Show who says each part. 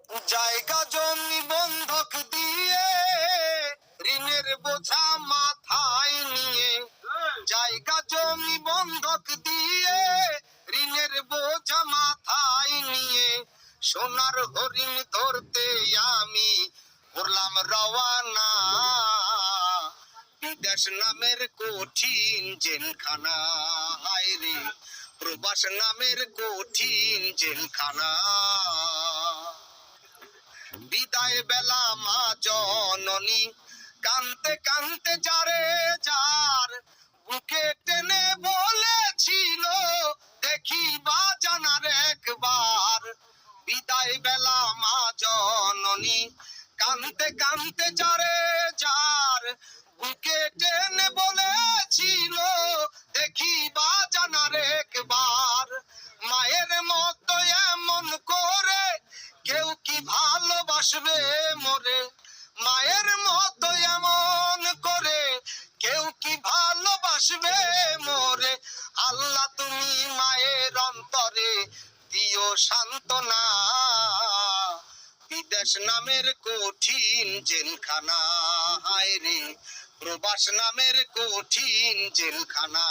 Speaker 1: জায়গা জমি বন্ধক দিয়ে ঋণের বোঝা মাথায় নিয়ে, জায়গা জমি বন্ধক দিয়ে ঋণের বোঝা মাথায় নিয়ে, সোনার হরিণ ধরতে আমি করলাম রওয়ানা। বিদেশ নামের কঠিন জেলখানা, হায় রে প্রবাস নামের কঠিন জেলখানা। বিদায় বেলা মা জননী কানতে কানতে যারে যার বুকে টেনে বলেছিল দেখিবা জানার একবার। বিদায় বেলা মা জননী কানতে কানতে যারে যার বুকে টেনে বলেছিল দেখিবা জানার একবার। মায়ের মতো এমন করে কেউ কি ভালোবাসবে মোরে, মায়ের মতো এমন করে কেউ কি ভালোবাসবে মোরে। আল্লাহ তুমি মায়ের অন্তরে দিও সান্ত্বনা। বিদেশ নামের কঠিন জেলখানা, হায় রে প্রবাস নামের কঠিন জেলখানা।